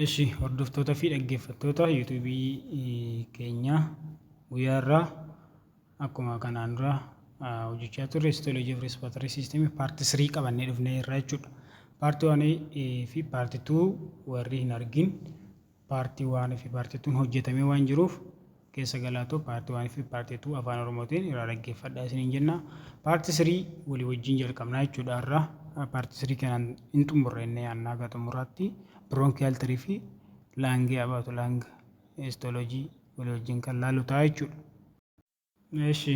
Eshi hordoftoota fi dhaggeeffattoota yuutuubii keenya guyyaa irraa akkuma kanaan dura hojjechaa turre histoloojii fi respiratory system paartii 3 qabannee dhufnee irraa jechuudha. Paartii 1 fi paartii 2 warri hin argin paartii 1 fi paartii 2 hojjetamee waan jiruuf keessa galaatoo paartii 1 fi paartii 2 afaan oromootiin irraa dhaggeeffadhaa isiniin jenna. Paartii 3 walii wajjin jalqabnaa jechuudha irraa paartii 3 kanaan hin xumurrenne yaannaa gara xumuraatti bronchial tree fi lung about lung histology walii wajjin kan laalu ta'a jechuudha. Eshi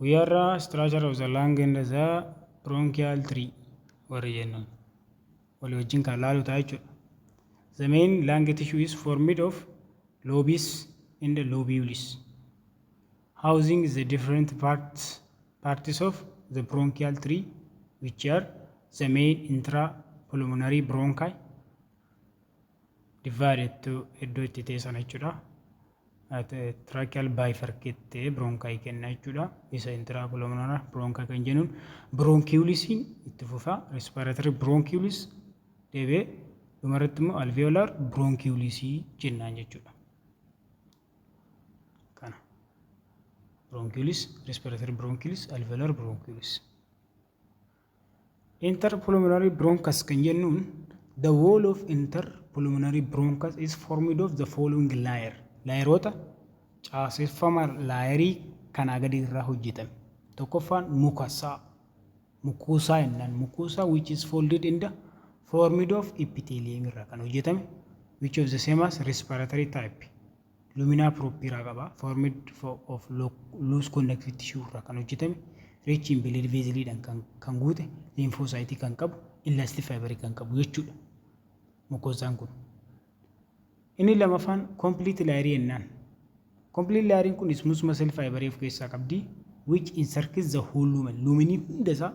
we are structure of the lung and the bronchial tree warri jennuun walii wajjin kan laalu ta'a jechuudha. The main lung tissue is formed of lobes and lobules housing the different parts of the bronchial tree, which are the main intrapulmonary bronchi divided to iddoo itti teessan jechuudha. Tracheal bifurcate bronchi kenna jechuudha. Isa intrapulmonary bronchi kan jennuun bronchioles itti fufa respiratory bronchioles deebi'ee dhumarratti immoo alveolar bronchioles jennaan jechuudha. Kana bronchioles, respiratory bronchioles, alveolar bronchioles. Interpulmonary bronchus kan jennuun the wall of interpulmonary bronchus is formed of the following layer. Layeroota caaseffama laayerii kanaa gadi irraa hojjetame. Tokkoffaan mucosa jennaan. Mucosa which is folded in the formed of epithelium irraa kan hojjetame, which of the same as respiratory type. Lumina propria qaba, formed of loose conductive tissue irraa kan hojjetame, rich in blood vessels kan guute, lymphocyte kan qabu, elastic fiber kan qabu jechuudha. Mucosaan kun. Inni lamaffaan complete layer jennaan. Complete layer kun smooth muscle fiber of keessaa qabdi, which encircles the whole lumen. Lumini hunda isaa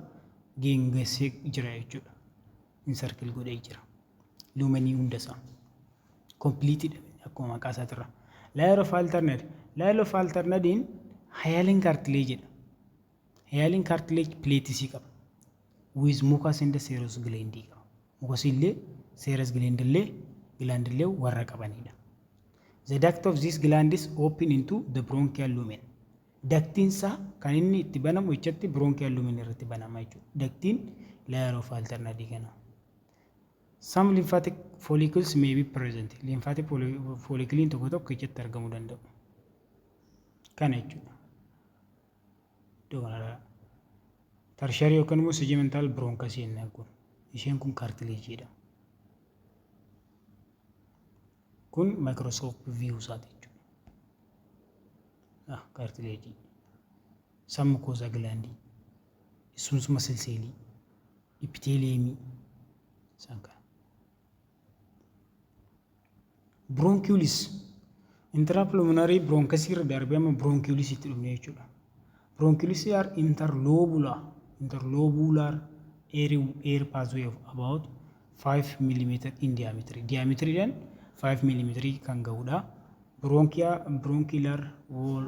geengessee jira jechuudha. Encircle godhee jira. Lumini hunda isaa. Complete akkuma maqaa isaatirra. Layer of alternate. Layer of alternate in hyaline cartilage jedha. Hyaline cartilage plates qaba. With mucus and serous gland qaba. Mucus illee serous gland illee warra qabanidha. The duct of this gland is open into the bronchial lumen. Ductiin isaa kan inni itti banamu jechatti bronchial lumen irratti banama jechuudha. Ductiin layer of alternate kana. Some lymphatic follicles may be present. Lymphatic follicle tokko tokko ijatti argamuu danda'u. Kana jechuudha. Tertiary yookaan immoo segmental bronchus jennaan kun. Isheen kun cartilage jedha. Kun microscope view isaati jechuudha. Cartilage. Some mucosa gland. Smooth muscle cell. Epithelium. Sanka. Bronchioles. Intrapulmonary bronchus irra darbee amma bronchioles itti dhufne jechuudha. Bronchioles are interlobular air pathway of about 5 mm in diameter. Diameter then 5 mm kan gahudha. Bronchial wall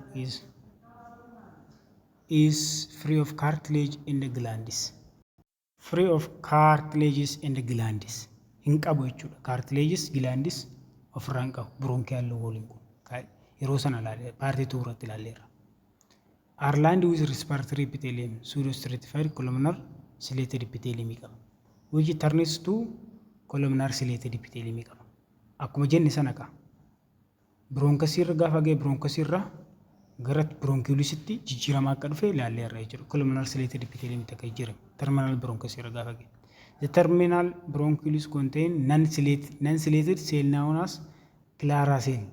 is free of cartilage in the glands. Free of cartilages in the glands. Hin qabu jechuudha. Cartilages glands of rank of bronchial wall kun. Yeroo sana ilaalee paartii 2 irratti ilaaleera. Are lined with respiratory epithelium, pseudostratified columnar ciliated epithelium qaba, which turns to columnar ciliated epithelium qaba. Akkuma jenne sana ka bronchus irra gaafa ga'e bronchus irra gara bronchiolesitti jijjiiramaa akka dhufe ilaalleerra jechuudha. Columnar ciliated epithelium akka jijjiirame terminal bronchus irra gaafa ga'e. The terminal bronchioles contain non-ciliated cell known as clara cell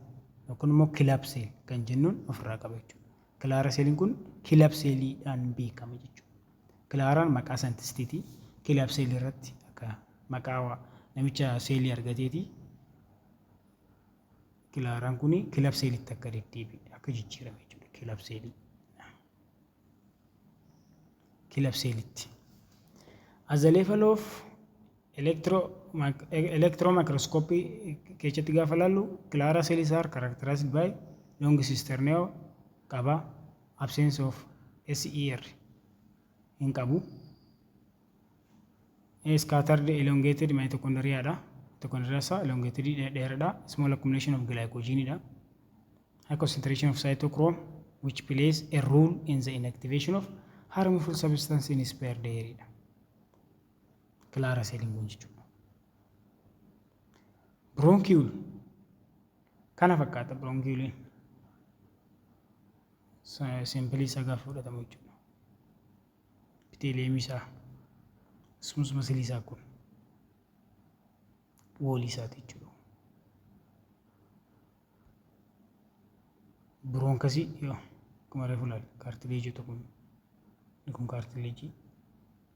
yookaan immoo Kilap cell kan jennuun ofirraa qaba jechuudha. Clara cell kun Kilap celliidhaan beekama jechuudha. Claraan maqaa saayintistiiti. Kilap cell irratti akka maqaa namicha seelii argateeti. Claraan kun Kilap celliitti akka deddeebi'e akka jijjiirame jechuudha. Kilap celliitti. As the level of electron microscopy keessatti gaafa laallu Clara cells are characterized by long cisterneo qaba, absence of SER hin qabu, scattered elongated mitochondria dha, mitochondria isaa elongated dheeraadha. Small accumulation of glycogen dha. High concentration of cytochrome which plays a role in the inactivation of harmful substance in spared air dha. Clara cell kun jechuudha. Bronchiole kana fakkaata bronchiole simply isa gaafa fudhatamu jechuudha. Epithelium isaa smooth muscle isaa kun wall isaati jechuudha. Bronchus yoo kuma reefu laal cartilage kun cartilage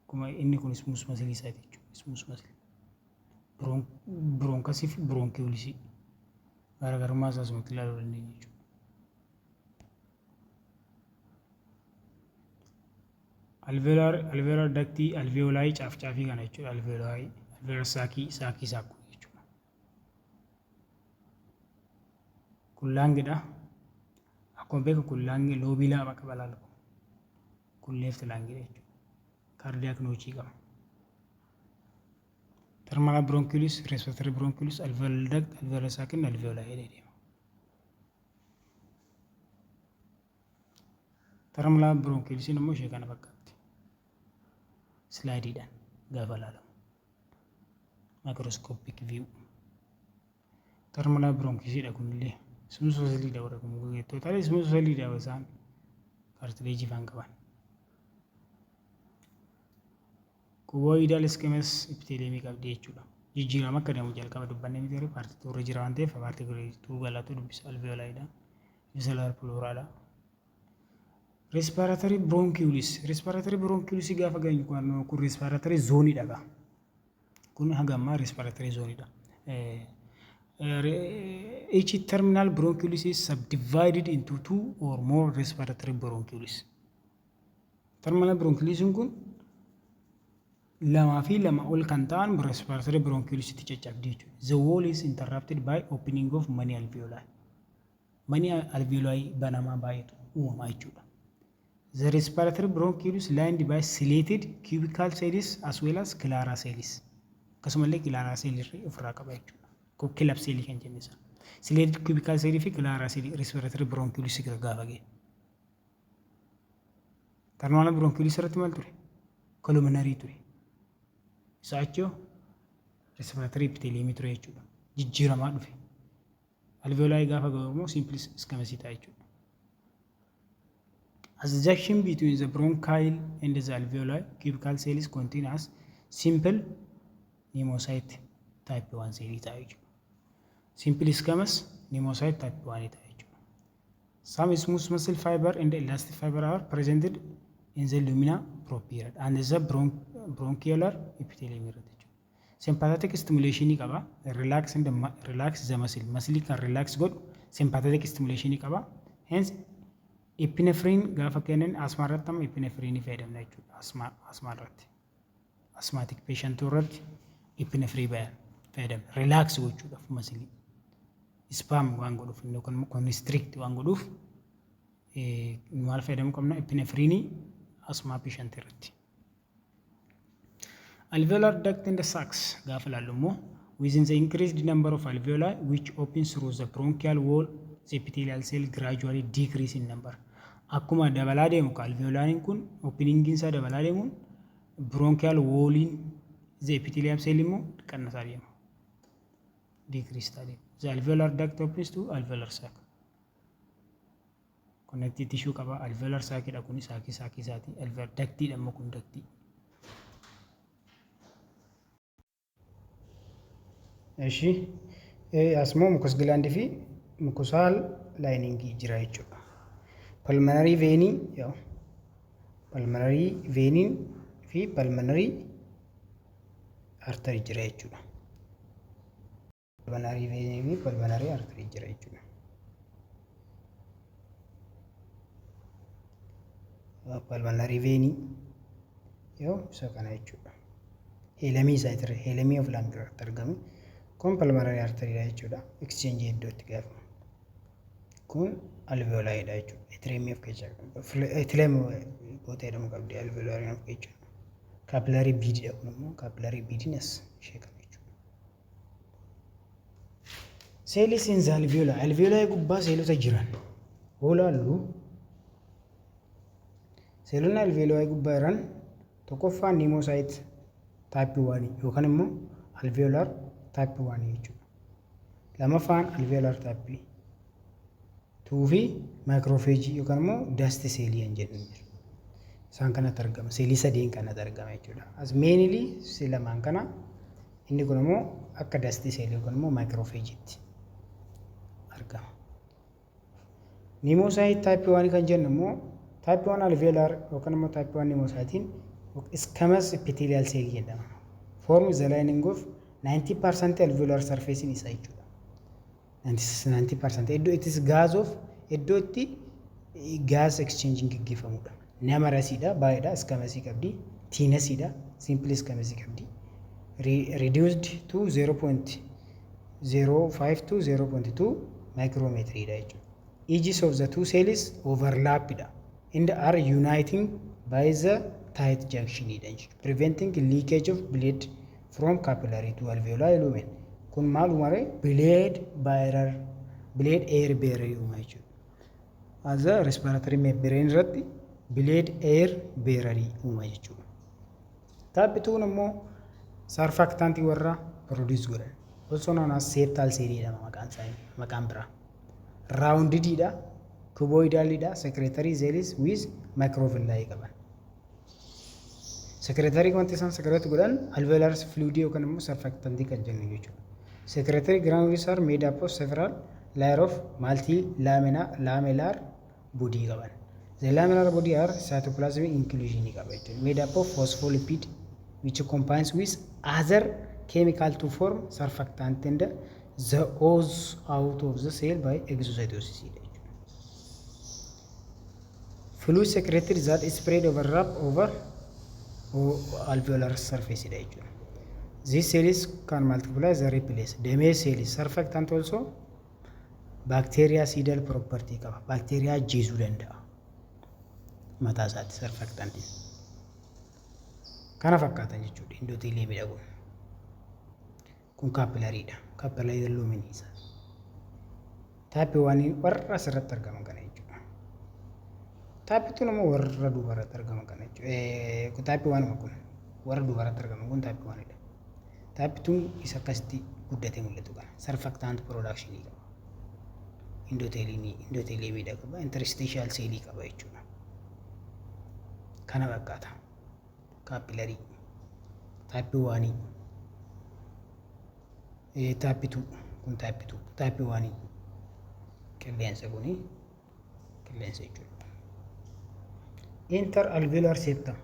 kuma inni kun smooth muscle isaati jechuudha. Smooth muscle bronchus fi bronchioles garaagarummaa isaas nuti ilaaluu dandeenya jechuudha. Alveolar ducti alveoli caafcaafii kana jechuudha. Alveolar saakii isaa kun jechuudha. Kun laangidha. Akkuma beekamu kun laangi loobii lama qaba laala. Kun left laangidha jechuudha. Cardiac notch qaba. Terminal bronchioles, respiratory bronchioles, alveolar duct, alveolar sac, alveoli jedhama. Terminal bronchioles immoo ishee kana fakkaatti. Slide-dhaan gaafa ilaalamu. Microscopic view. Terminal bronchioles dha kunillee smooth muscle dha warra kun totally smooth muscle dha isaan cartilage fan qaban. Cuboidal squamous epithelium qabdi jechuudha. Jijjiirama akka deemu jalqaba dubbannee miti paartii turre jira waan ta'eef paartii tuu galaatu dubbisa alveoli dha. Visceral pleura dha. Respiratory bronchioles gaafa geenyu kun respiratory zone dha. Kun hagamma respiratory zone dha. Each terminal bronchioles is subdivided into 2 or more respiratory bronchioles. Terminal bronchioles kun lama fi lama ol kan ta'an respiratory bronchioles itti caccabdi jechuudha. The wall is interrupted by opening of many alveoli. Many alveoli banamaa baay'eetu uumamaa jechuudha. The respiratory bronchioles lined by ciliated cubical cells as well as clara cells. Akkasumallee clara cells ofirraa qaba jechuudha. Club cells kan jennu isa. Ciliated cubical cells fi clara cells respiratory bronchioles gaafa ga'e. Terminal bronchioles irratti maal ture? Pulmonary ture. Isaachoo respiratory epithelium ture jechuudha. Jijjiiramaa dhufe. Alveoli gaafa ga'u immoo simply squamous ta'a jechuudha. As the junction between the bronchial and the alveoli, cubical cells contain as simple pneumocyte type 1 cell ta'a jechuudha. Simple squamous pneumocyte type 1 ta'a jechuudha. Some smooth muscle fiber and elastic fiber are presented in the lumina propria and the bronchiolar epithelium irratti. Sympathetic stimulation qaba. Relax the muscle. Muscle can relax godhu sympathetic stimulation qaba. Hence epinephrine gaafa kennan asthma irratti amma epinephrine fayyadamna jechuudha. Asthma irratti. Asthmatic patient irratti epinephrine fayyadamna. Relax gochuudhaaf muscle. Spam waan godhuuf yookaan constrict waan godhuuf maal fayyadamuu qabna epinephrine asthma patient irratti. Alveolar duct and the sacs gaafa ilaallu immoo within the increased number of alveoli which opens through the bronchial wall the epithelial cell gradually decrease in number. Akkuma dabalaa deemu alveolariin kun opening isaa dabalaa deemuun bronchial walliin the epithelial cell immoo qannasaa deema. Decrease ta'a deema. The alveolar duct opens to alveolar sac. Connective tissue qaba alveolar sac dha kun saakii isaati. Alveolar duct dha immoo kun duct. Eshi asmoo mucous gland fi mucosal lining jira jechuudha. Pulmonary vein yoo pulmonary vein fi pulmonary artery jira jechuudha. Pulmonary vein fi pulmonary artery jira jechuudha. Pulmonary vein yoo isa kana jechuudha. Helmii isaa jira. Helmii of lung irratti argamu. Kun pulmonary artery dha jechuudha. Exchange iddootti gaafa. Kun alveoli dha jechuudha. Atrium of keessa qaba. Atrium gootee jedhamu qabdi alveoli of keessa. Capillary bead dha kun immoo capillary beadness ishee qaba jechuudha. Cells in the alveoli. Alveoli gubbaa seelota jiran. Olaallu seelonni alveoli gubbaa jiran tokkoffaan pneumocyte type 1 yookaan immoo alveolar type 1 jechuudha. Lamaffaan alveolar type 2 fi macrophage yookaan immoo dust cell jedhamu. Isaan kanatti argama. Seelii sadeen kanatti argama jechuudha. As mainly lamaan kana inni kun immoo akka dust cell yookaan immoo macrophage tti argama. Pneumocyte type 1 kan jennu immoo type 1 alveolar yookaan immoo type 1 pneumocyte squamous epithelial cell jedhama. Form the lining of 90% alveolar surface in isaa jechuudha. 90% iddoo itti gas of iddoo itti gas exchanging gaggeeffamudha. Nama rasiidha baay'eedha squamous qabdi thinness-idha simple squamous qabdi reduced to 0.05 to 0.2 micrometri dha jechuudha. Edges of the two cells overlapped and are uniting by the tight junction preventing leakage of blood from capillary to alveolar lumen. Kun maal umare blood air barrier jechuudha. As a respiratory membrane irratti blood air barrier jechuudha. Taphituun immoo surfactant warra produce godhan. Also known as septal cell maqaan biraa. Rounded dha, cuboidal dha, secretory cells with microvilli qaban. Secretory wanti isaan secrete godhan alveolar fluid yookaan immoo surfactant kan jennu jechuudha. Secretory granules are made up of several layers of multi-lamellar body qaban. The lamellar body are cytoplasm inclusion qaba jechuudha. Made up of phospholipid which combines with other chemical to form surfactant and the ooze out of the cell by exocytosis. Fluid secreted that is spread over alveolar surface. These cells can multiply the replace. Deme cells surfactant also bactericidal property qaba. Bacteria ajjeesuu danda'a. Mataa isaatti surfactant. Kana fakkaatan jechuudha endothelium midhaguun. Kun capillary dha. Capillary lumen isa. Type 1 warra asirratti argaman kana jechuudha. Type 2 immoo warra dubarratti argaman kana jechuudha. Type 1 kun warra dubarratti argaman kun type 1 dha. Type 2 isa akkasitti guddatee mul'atu kana. Surfactant production qaba. Endothelium qaba. Interstitial cell qaba jechuudha. Kana fakkaata. Capillary type 1 type 2 kun type 2 type 1 qilleensa kuni qilleensa jechuudha. Interalveolar septum.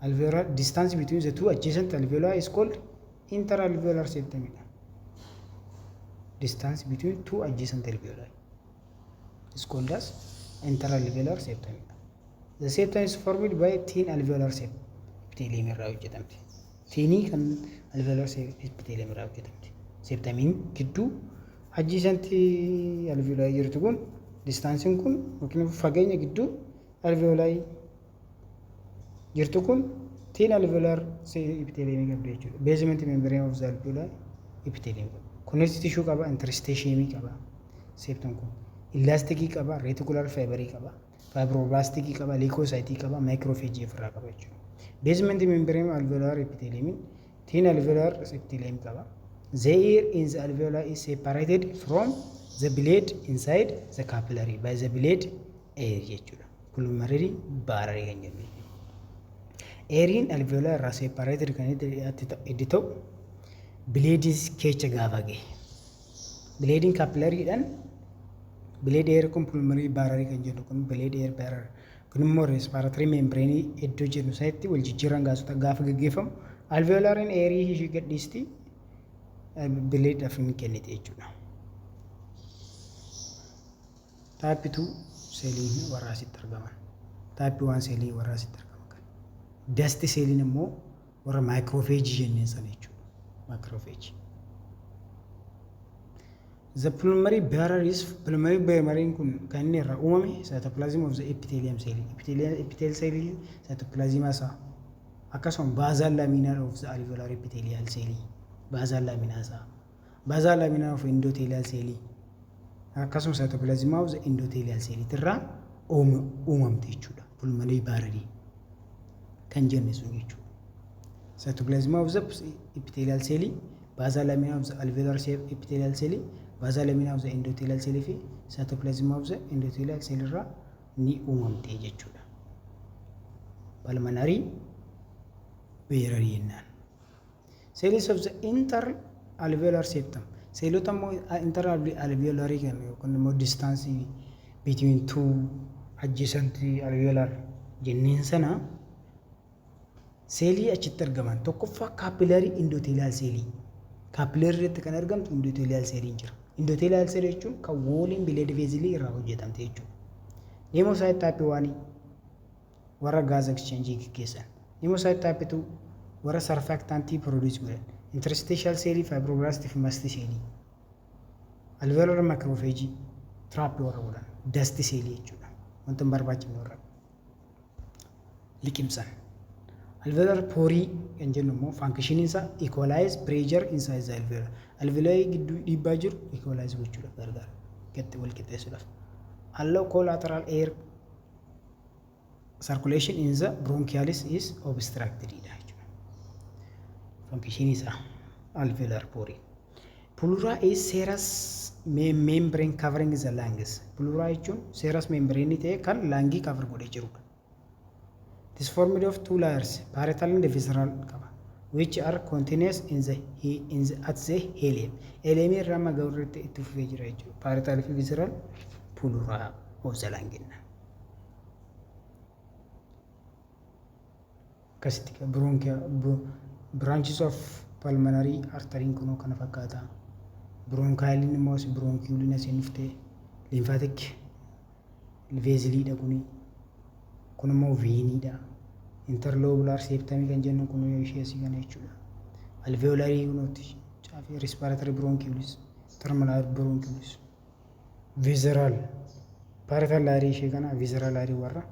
Alveolar distance between the two adjacent alveoli is called interalveolar septum. Distance between two adjacent alveoli is called as interalveolar septum. The septum is formed by thin alveolar septum. Epithelium irraa hojjetamti. Thinii kan alveolar epithelium irraa hojjetamti. Septamiin gidduu adjacent alveoli jirtu kun distaansiin kun yookiin fageenya gidduu alveoli jirtu kun thin alveolar epithelium qabdi jechuudha. Basement membrane of the alveoli epithelium. Connective tissue qaba, interstitium qaba. Septum kun elastic qaba, reticular fiber qaba, fibroblastic qaba, leukocyte qaba, macrophage irraa qaba jechuudha. Basement membrane alveolar epithelium thin alveolar epithelium qaba. The air in the alveoli is separated from the blade inside the capillary by the blade air jechuudha. Pulmonary barrier kan jennu. Airiin alveoli irraa separated kan itti ta'u blade keessa gaafa gahe. Blade capillary dhaan blade air kun pulmonary barrier kan jennu kun blade air barrier kun immoo respiratory membrane iddoo jennu isaatti wal jijjiirran gaasota gaafa gaggeeffamu alveolariin airii ishee gadhiisti blade afin kennite jechuudha. Type 2 cellii warra asitti argaman. Type 1 cellii warra asitti argaman. Dust cellii immoo warra macrophage jennee sana jechuudha. Macrophage. The pulmonary barrier is pulmonary barrier kun kan inni irraa uumame cytoplasm of the epithelium cell. Epithelial cell cytoplasm isaa akkasuma basal lamina of the alveolar epithelial cell. Basal lamina isaa baazaa laaminaa of endothelial seelii akkasumas cytoplasma of the endothelial seelii irraa uumamte jechuudha. Pulmonary barrier kan jenne sun jechuudha. Cytoplasma of the epithelial cell, basal lamina of the alveolar epithelial cell, basal lamina of the endothelial cell fi cytoplasma of the endothelial cell irraa ni uumamte jechuudha. Pulmonary barrier jennaan. Cells of the interalveolar septum. Cellota immoo interalveolar kan yookaan immoo distance between two adjacent alveolar jenneen sana seelii achitti argaman tokkoffaa capillary endothelial seelii. Capillary irratti kan argamtu endothelial seeliin jira. Endothelial seelii jechuun kan waliin blood vessel irraa hojjetamte jechuudha. Pneumocystis type 1 warra gas exchange gaggeessan. Pneumocystis type 2 warra surfactant produce godhan. Interstitial seelii fibroblast fi mast seelii. Alveolar macrophage trap warra godhan. Dust seelii jechuudha. Wanta barbaachifne warra liqimsan. Alveolar pori kan jennu immoo function isaa equalize pressure inside the alveoli. Alveoli gidduu dhiibbaa jiru equalize gochuudhaaf gargaara. Gatti wal qixxeessuudhaaf. Allow collateral air circulation in the bronchialis is obstructed jechuudha. Function isaa alveolar pori. Pleura is serous membrane covering the lungs. Pleura jechuun serous membrane ta'e kan lungii cover godhee jirudha. It is formed of two layers, parietal and visceral, which are continuous at the ileum. Ileum irraa magawirratti itti fufee jira jechuudha. Parietal fi visceral pleura of the lung. Akkasitti branches of pulmonary artery kunoo kana fakkaata. Bronchial immoo bronchial asin dhuftee lymphatic vessel kuni kun immoo veiniidha. Interlobular septum kan jennu kun ishee asii kana jechuudha. Alveolari kunuuti caafee respiratory bronchioles, terminal bronchioles, visceral parietal layer ishee kana visceral layer warra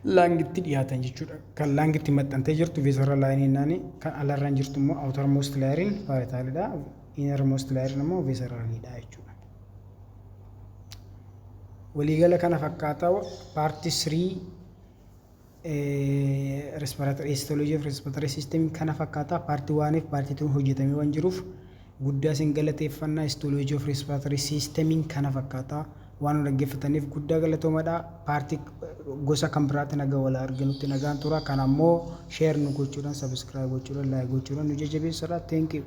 langitti dhiyaatan jechuudha. Kan langitti maxxantee jirtu visceral layer jennaani, kan alarraan jirtu immoo outermost layer parietalidha. Innermost layer immoo visceralidha jechuudha. Waligala kana fakkaataa part 3 respiratory histology of respiratory system kana fakkaataa part 1 fi part 2 hojjetamee waan jiruuf guddaa isin galateeffannaa. Histology of respiratory system kana fakkaataa waan dhaggeeffataniif guddaa galatoomadha. Part gosa kan biraatti nagaa wal arginutti nagaan tura. Kanammoo share nu gochuudhaan subscribe gochuudhaan like gochuudhaan nu jajjabeessaa. Thank you.